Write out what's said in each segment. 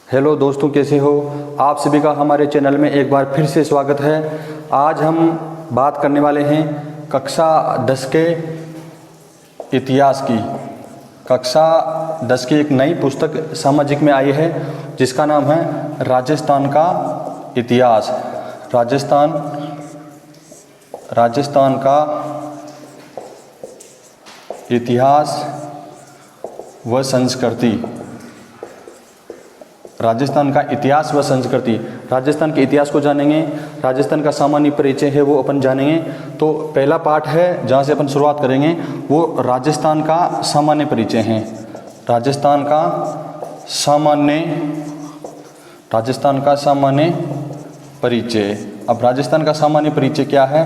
Hello दोस्तों, कैसे हो आप सभी का हमारे चैनल में एक बार फिर से स्वागत है। आज हम बात करने वाले हैं कक्षा 10 के इतिहास की। कक्षा 10 की एक नई पुस्तक सामाजिक में आई है जिसका नाम है राजस्थान का इतिहास। राजस्थान का इतिहास व संस्कृति। राजस्थान का इतिहास व संस्कृति। राजस्थान के इतिहास को जानेंगे, राजस्थान का सामान्य परिचय है वो अपन जानेंगे। तो पहला पार्ट है जहाँ से अपन शुरुआत करेंगे वो राजस्थान का सामान्य परिचय है। राजस्थान का सामान्य परिचय। अब राजस्थान का सामान्य परिचय क्या है,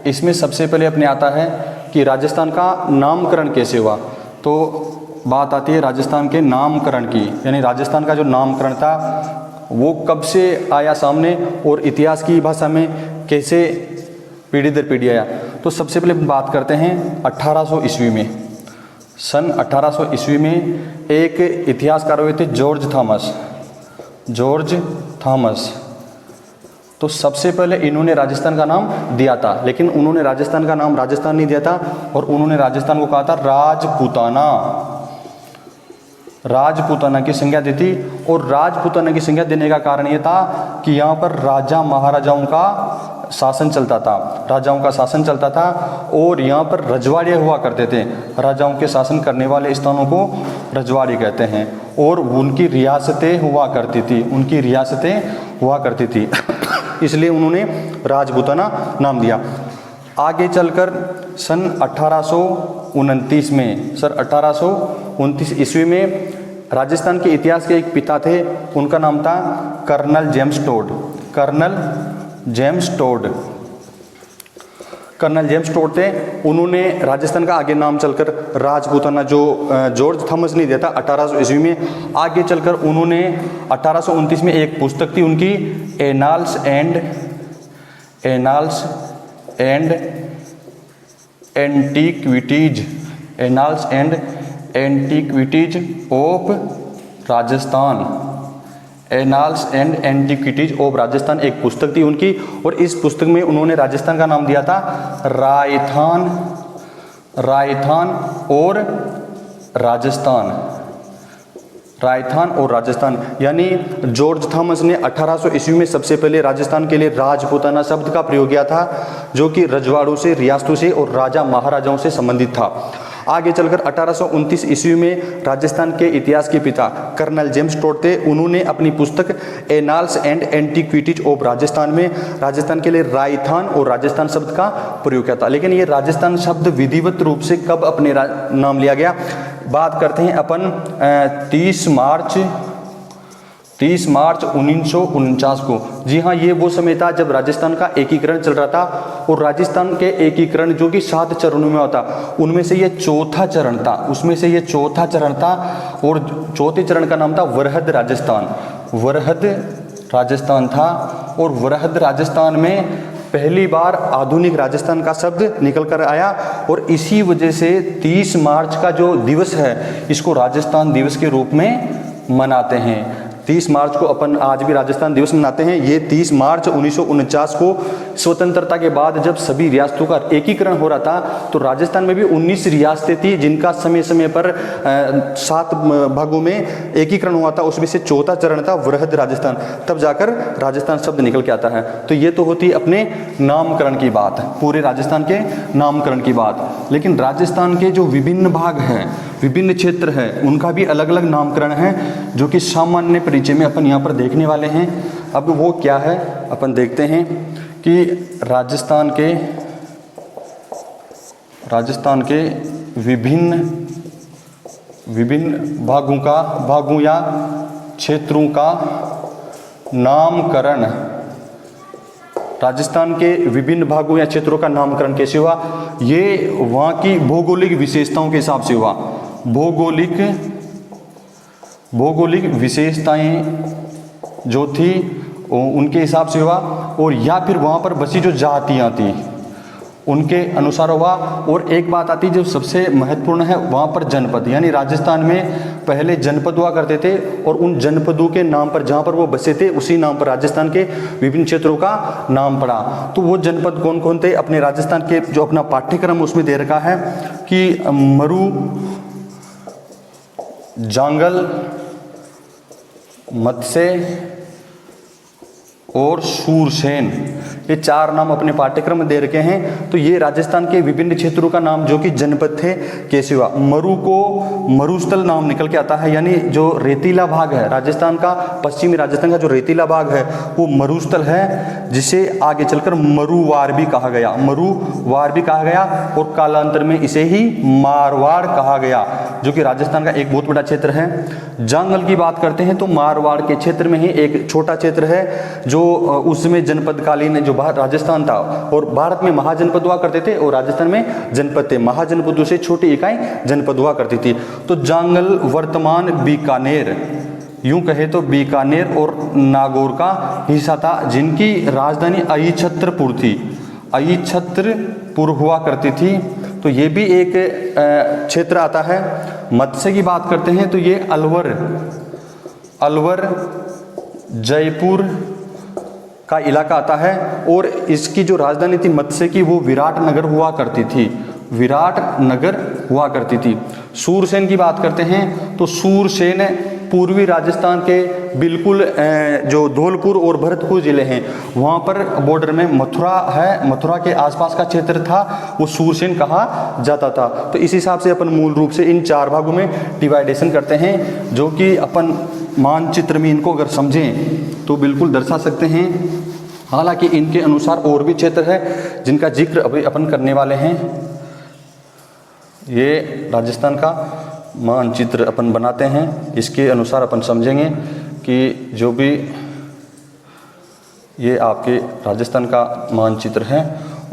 इसमें सबसे पहले अपने आता है कि राजस्थान का नामकरण कैसे हुआ। तो बात आती है राजस्थान के नामकरण की, यानी राजस्थान का जो नामकरण था वो कब से आया सामने और इतिहास की भाषा में कैसे पीढ़ी दर पीढ़ी आया। तो सबसे पहले बात करते हैं 1800 ईस्वी में। सन 1800 ईस्वी में एक इतिहासकार हुए थे जॉर्ज थॉमस। तो सबसे पहले इन्होंने राजस्थान का नाम दिया था, लेकिन उन्होंने राजस्थान का नाम राजस्थान नहीं दिया था और उन्होंने राजस्थान को कहा था राजपूताना की संज्ञा दी थी। और राजपूताना की संज्ञा देने का कारण ये था कि यहाँ पर राजा महाराजाओं का शासन चलता था और यहाँ पर रजवाड़े हुआ करते थे। राजाओं के शासन करने वाले स्थानों को रजवाड़ी कहते हैं और उनकी रियासतें हुआ करती थी इसलिए उन्होंने राजपूताना नाम दिया। आगे चलकर सन 1829 ईस्वी में राजस्थान के इतिहास के एक पिता थे, उनका नाम था कर्नल जेम्स टोड थे। उन्होंने राजस्थान का आगे नाम चलकर राजपूताना, जो जॉर्ज थॉमस ने दिया था 1800 ईस्वी में, आगे चलकर उन्होंने 1829 में एक पुस्तक थी उनकी annals and antiquities of Rajasthan एक पुस्तक थी उनकी। और इस पुस्तक में उन्होंने राजस्थान का नाम दिया था रायथान और राजस्थान। यानी जॉर्ज थॉमस ने 1800 ईस्वी में सबसे पहले राजस्थान के लिए राजपूताना शब्द का प्रयोग किया था, जो कि रजवाड़ों से, रियासतों से और राजा महाराजाओं से संबंधित था। आगे चलकर 1829 ईस्वी में राजस्थान के इतिहास के पिता कर्नल जेम्स टोड थे। उन्होंने अपनी पुस्तक annals and antiquities of Rajasthan में राजस्थान के लिए रायथान और राजस्थान शब्द का प्रयोग किया था। लेकिन ये राजस्थान शब्द विधिवत रूप से कब अपने नाम लिया गया, बात करते हैं अपन 30 मार्च 1949 को। जी हाँ, ये वो समय था जब राजस्थान का एकीकरण चल रहा था और राजस्थान के एकीकरण जो कि 7 चरणों में होता, उनमें से ये चौथा चरण था। और चौथे चरण का नाम था वरहद राजस्थान था। और वरहद राजस्थान में पहली बार आधुनिक राजस्थान का शब्द निकल कर आया और इसी वजह से 30 मार्च का जो दिवस है इसको राजस्थान दिवस के रूप में मनाते हैं। 30 मार्च को अपन आज भी राजस्थान दिवस मनाते हैं। ये 30 मार्च 1949 को स्वतंत्रता के बाद जब सभी रियासतों का एकीकरण हो रहा था, तो राजस्थान में भी 19 रियासतें थी जिनका समय समय पर 7 भागों में एकीकरण हुआ था। उसमें से चौथा चरण था वृहद राजस्थान, तब जाकर राजस्थान शब्द निकल के आता है। तो ये तो होती अपने नामकरण की बात, पूरे राजस्थान के नामकरण की बात। लेकिन राजस्थान के जो विभिन्न भाग हैं, विभिन्न क्षेत्र हैं, उनका भी अलग अलग नामकरण है जो कि सामान्य परिचय में अपन यहाँ पर देखने वाले हैं। अब वो क्या है अपन देखते हैं कि राजस्थान के विभिन्न भागों या क्षेत्रों का नामकरण। राजस्थान के विभिन्न भागों या क्षेत्रों का नामकरण कैसे हुआ, ये वहाँ की भौगोलिक विशेषताओं के हिसाब से हुआ। भौगोलिक विशेषताएं जो थी उनके हिसाब से हुआ, और या फिर वहाँ पर बसी जो जातियाँ थी उनके अनुसार हुआ। और एक बात आती है जो सबसे महत्वपूर्ण है, वहाँ पर जनपद, यानी राजस्थान में पहले जनपद हुआ करते थे और उन जनपदों के नाम पर जहाँ पर वो बसे थे उसी नाम पर राजस्थान के विभिन्न क्षेत्रों का नाम पड़ा। तो वो जनपद कौन कौन थे, अपने राजस्थान के जो अपना पाठ्यक्रम उसमें दे रखा है कि मरु, जांगल, मत्स्य और सूरसेन, ये 4 नाम अपने पाठ्यक्रम में दे रखे हैं। तो ये राजस्थान के विभिन्न क्षेत्रों का नाम जो कि जनपद थे कैसे हुआ। मरु को मरुस्थल नाम निकल के आता है, यानी जो रेतीला भाग है राजस्थान का, पश्चिमी राजस्थान का जो रेतीला भाग है वो मरुस्थल है, जिसे आगे चलकर मरुवार भी कहा गया, मरुवार भी कहा गया और कालांतर में इसे ही मारवाड़ कहा गया, जो कि राजस्थान का एक बहुत बड़ा क्षेत्र है। जांगल की बात करते हैं तो मारवाड़ के क्षेत्र में ही एक छोटा क्षेत्र है जो उसमें जनपदकालीन जो राजस्थान था और भारत में महाजनपद हुआ करते थे और राजस्थान में जनपद थे, महाजनपदों से छोटी इकाई जनपद हुआ करती थी। तो जांगल वर्तमान बीकानेर, यूं कहे तो बीकानेर और नागौर का हिस्सा था, जिनकी राजधानी अहिछत्रपुर थी, अहिछत्रपुर हुआ करती थी। तो ये भी एक क्षेत्र आता है। मत्स्य की बात करते हैं तो ये अलवर जयपुर का इलाका आता है और इसकी जो राजधानी थी मत्स्य की वो विराटनगर हुआ करती थी, विराटनगर हुआ करती थी। सूरसेन की बात करते हैं तो सूरसेन पूर्वी राजस्थान के बिल्कुल जो धौलपुर और भरतपुर जिले हैं वहाँ पर बॉर्डर में मथुरा है, मथुरा के आसपास का क्षेत्र था, वो सूरसेन कहा जाता था। तो इस हिसाब से अपन मूल रूप से इन 4 भागों में डिवाइडेशन करते हैं, जो कि अपन मानचित्र में इनको अगर समझें तो बिल्कुल दर्शा सकते हैं। हालांकि इनके अनुसार और भी क्षेत्र है जिनका जिक्र अभी अपन करने वाले हैं। ये राजस्थान का मानचित्र अपन बनाते हैं, इसके अनुसार अपन समझेंगे कि जो भी ये आपके राजस्थान का मानचित्र है।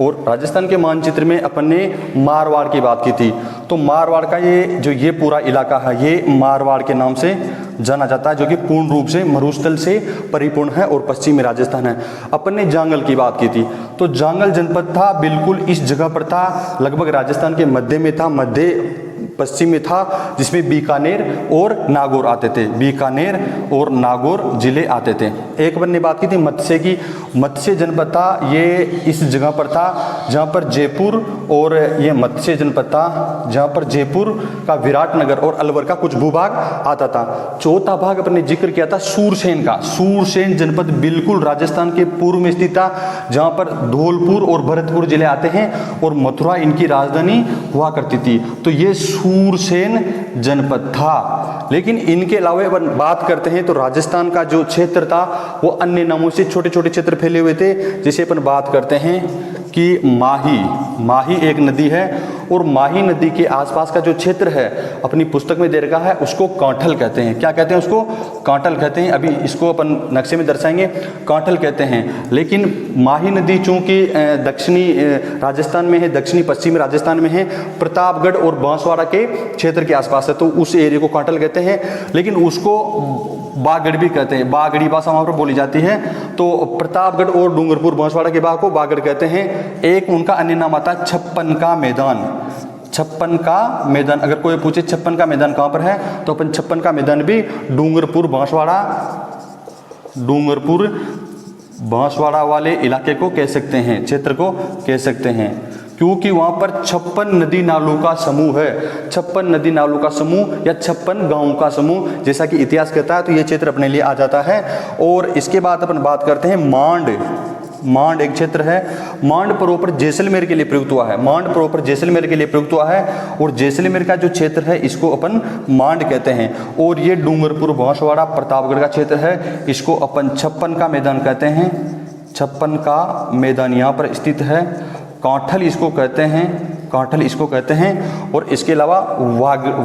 और राजस्थान के मानचित्र में अपन ने मारवाड़ की बात की थी, तो मारवाड़ का ये पूरा इलाका है ये मारवाड़ के नाम से जाना जाता है, जो कि पूर्ण रूप से मरुस्थल से परिपूर्ण है और पश्चिमी राजस्थान है। अपन ने जांगल की बात की थी, तो जांगल जनपद था बिल्कुल इस जगह पर था, लगभग राजस्थान के मध्य में था, मध्य पश्चिम में था, जिसमें बीकानेर और नागौर आते थे, बीकानेर और नागौर जिले आते थे। एक अपन ने बात की थी मत्स्य की, मत्स्य जनपद था ये इस जगह पर था जहाँ पर जयपुर, और ये मत्स्य जनपद था जहाँ पर जयपुर का विराटनगर और अलवर का कुछ भूभाग आता था। चौथा भाग अपन ने जिक्र किया था सूरसेन का, सूरसेन जनपद बिल्कुल राजस्थान के पूर्व में स्थित था, जहाँ पर धौलपुर और भरतपुर जिले आते हैं और मथुरा इनकी राजधानी हुआ करती थी। तो ये सूरसेन जनपद था। लेकिन इनके अलावा अपन बात करते हैं तो राजस्थान का जो क्षेत्र था वो अन्य नामों से छोटे छोटे क्षेत्र फैले हुए थे। जैसे अपन बात करते हैं कि माही एक नदी है और माही नदी के आसपास का जो क्षेत्र है अपनी पुस्तक में दे रखा है उसको कांठल कहते हैं। क्या कहते हैं उसको? कांठल कहते हैं। अभी इसको अपन नक्शे में दर्शाएंगे, कांठल कहते हैं। लेकिन माही नदी चूंकि दक्षिणी राजस्थान में है, दक्षिणी पश्चिमी राजस्थान में है, प्रतापगढ़ और बांसवाड़ा के क्षेत्र के आसपास है, तो उस एरिया को कांठल कहते हैं। लेकिन उसको बागड़ भी कहते हैं, बागड़ी भाषा वहाँ पर बोली जाती है। तो प्रतापगढ़ और डूंगरपुर बांसवाड़ा के भाग को बागड़ कहते हैं। एक उनका अन्य नाम आता है छप्पन का मैदान। छप्पन का मैदान, अगर कोई पूछे छप्पन का मैदान कहाँ पर है तो अपन छप्पन का मैदान भी डूंगरपुर बांसवाड़ा वाले इलाके को कह सकते हैं, क्षेत्र को कह सकते हैं, क्योंकि वहाँ पर 56 नदी नालों का समूह है। 56 नदी नालों का समूह या 56 गांवों का समूह, जैसा कि इतिहास कहता है, तो ये क्षेत्र अपने लिए आ जाता है। और इसके बाद अपन बात करते हैं मांड एक क्षेत्र है। मांड प्रॉपर जैसलमेर के लिए प्रयुक्त हुआ है, मांड प्रॉपर जैसलमेर के लिए प्रयुक्त हुआ है। और जैसलमेर का जो क्षेत्र है इसको अपन मांड कहते हैं। और ये डूंगरपुर बांसवाड़ा प्रतापगढ़ का क्षेत्र है, इसको अपन छप्पन का मैदान कहते हैं। छप्पन का मैदान यहाँ पर स्थित है। कांठल इसको कहते हैं। और इसके अलावा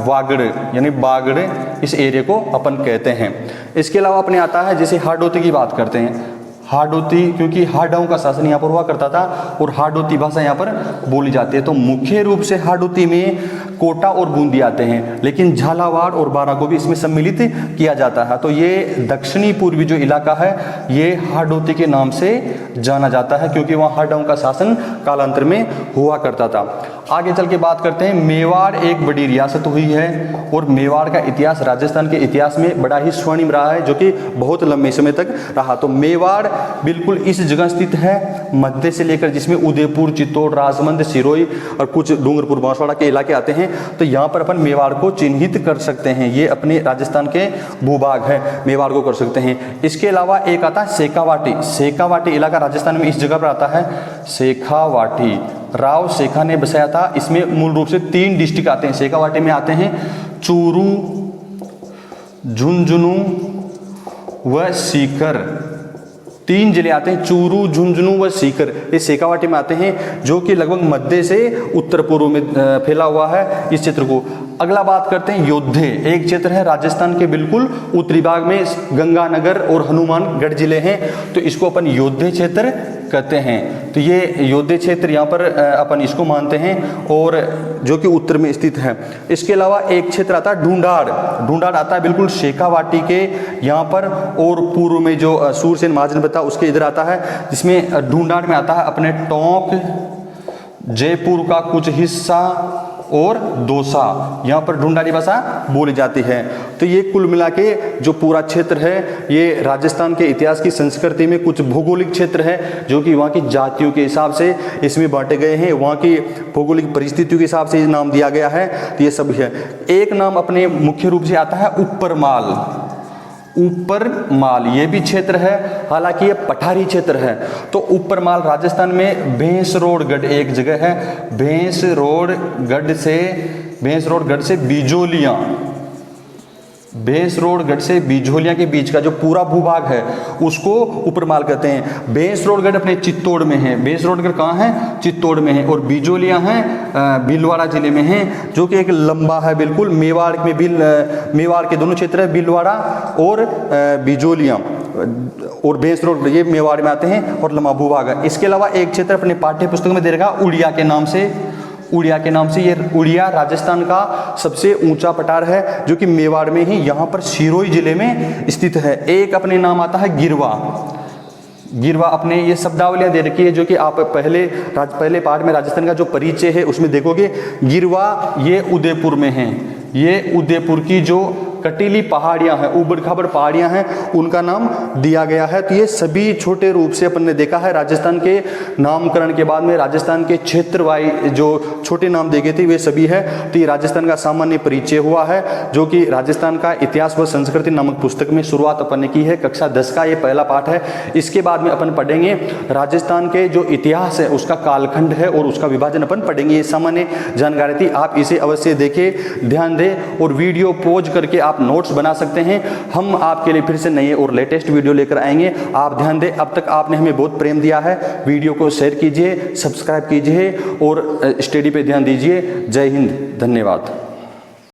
वागड़ यानी बागड़ इस एरिया को अपन कहते हैं। इसके अलावा अपने आता है जैसे हाडोती की बात करते हैं। हाडोती, क्योंकि हाडों का शासन यहाँ पर हुआ करता था और हाडोती भाषा यहाँ पर बोली जाती है। तो मुख्य रूप से हाडोती में कोटा और बूंदी आते हैं, लेकिन झालावाड़ और बारा को भी इसमें सम्मिलित किया जाता है। तो ये दक्षिणी पूर्वी जो इलाका है ये हाडोती के नाम से जाना जाता है, क्योंकि वहाँ हाडों का शासन कालांतर में हुआ करता था। आगे चल के बात करते हैं, मेवाड़ एक बड़ी रियासत हुई है और मेवाड़ का इतिहास राजस्थान के इतिहास में बड़ा ही स्वर्णिम रहा है, जो कि बहुत लंबे समय तक रहा। तो मेवाड़ बिल्कुल इस जगह स्थित है मध्य से लेकर, जिसमें उदयपुर, चित्तौड़, राजमंद, सिरोही और कुछ डूंगरपुर, बांसवाड़ा के इलाके आते हैं। तो यहाँ पर अपन मेवाड़ को चिन्हित कर सकते हैं, ये अपने राजस्थान के भूभाग है, मेवाड़ को कर सकते हैं। इसके अलावा एक आता है शेखावाटी। शेखावाटी इलाका राजस्थान में इस जगह पर आता है, शेखावाटी राव शेखा ने बसाया था। इसमें मूल रूप से 3 डिस्ट्रिक्ट आते हैं। शेखावाटी में आते हैं चूरू, झुंझुनू व सीकर, 3 जिले आते हैं, चूरू, झुंझुनू व सीकर, ये शेखावाटी में आते हैं, जो कि लगभग मध्य से उत्तर पूर्व में फैला हुआ है इस क्षेत्र को। अगला बात करते हैं योद्धे, एक क्षेत्र है राजस्थान के बिल्कुल उत्तरी भाग में, गंगानगर और हनुमानगढ़ जिले हैं, तो इसको अपन योद्धे क्षेत्र कहते हैं। तो ये योद्धे क्षेत्र यहाँ पर अपन इसको मानते हैं, और जो कि उत्तर में स्थित है। इसके अलावा एक क्षेत्र आता है ढूंढाड़। ढूंढाड़ आता है बिल्कुल शेखावाटी के यहाँ पर, और पूर्व में जो सूरसेन महाजन बता उसके इधर आता है, जिसमें ढूंढाड़ में आता है अपने टोंक, जयपुर का कुछ हिस्सा और दौसा, यहाँ पर ढूंढाड़ी भाषा बोली जाती है। तो ये कुल मिला के जो पूरा क्षेत्र है ये राजस्थान के इतिहास की संस्कृति में कुछ भौगोलिक क्षेत्र है, जो कि वहाँ की जातियों के हिसाब से इसमें बांटे गए हैं, वहाँ की भौगोलिक परिस्थितियों के हिसाब से नाम दिया गया है। तो ये सब है। एक नाम अपने मुख्य रूप से आता है ऊपरमाल। ऊपरमाल ये भी क्षेत्र है, हालांकि ये पठारी क्षेत्र है। तो ऊपरमाल राजस्थान में भैंसरोडगढ़ एक जगह है, भैंसरोडगढ़ से बिजोलियां, भैंसरोडगढ़ से बिजोलियां के बीच का जो पूरा भूभाग है उसको ऊपरमाल कहते हैं। भैंसरोडगढ़ अपने चित्तौड़ में है, भैंसरोडगढ़ कहाँ है, चित्तौड़ में है, और बिजोलियां हैं भीलवाड़ा जिले में हैं, जो कि एक लंबा है बिल्कुल। मेवाड़ में मेवाड़ के दोनों क्षेत्र है, भीलवाड़ा और बिजोलियां, और भैंसरोडगढ़ ये मेवाड़ में आते हैं और लंबा भूभाग है। इसके अलावा एक क्षेत्र अपने पाठ्य पुस्तक में दे रखा उड़िया के नाम से, उड़िया के नाम से। ये उड़िया राजस्थान का सबसे ऊंचा पठार है, जो कि मेवाड़ में ही यहाँ पर सिरोही जिले में स्थित है। एक अपने नाम आता है गिरवा। गिरवा अपने ये शब्दावलियाँ दे रखी है, जो कि आप पहले पार्ट में राजस्थान का जो परिचय है उसमें देखोगे। गिरवा ये उदयपुर में है, ये उदयपुर की जो कटीली पहाड़ियाँ हैं, ऊबड़ खाबड़ पहाड़ियाँ हैं, उनका नाम दिया गया है। तो ये सभी छोटे रूप से अपन ने देखा है, राजस्थान के नामकरण के बाद में राजस्थान के क्षेत्रवाई जो छोटे नाम दिए गए थे वे सभी है। तो ये राजस्थान का सामान्य परिचय हुआ है, जो कि राजस्थान का इतिहास व संस्कृति नामक पुस्तक में शुरुआत अपन ने की है। कक्षा 10 का ये पहला पाठ है। इसके बाद में अपन पढ़ेंगे राजस्थान के जो इतिहास है उसका कालखंड है और उसका विभाजन अपन पढ़ेंगे। ये सामान्य जानकारी थी, आप इसे अवश्य देखें, ध्यान दें, और वीडियो पॉज करके आप नोट्स बना सकते हैं। हम आपके लिए फिर से नए और लेटेस्ट वीडियो लेकर आएंगे, आप ध्यान दें। अब तक आपने हमें बहुत प्रेम दिया है, वीडियो को शेयर कीजिए, सब्सक्राइब कीजिए और स्टडी पे ध्यान दीजिए। जय हिंद, धन्यवाद।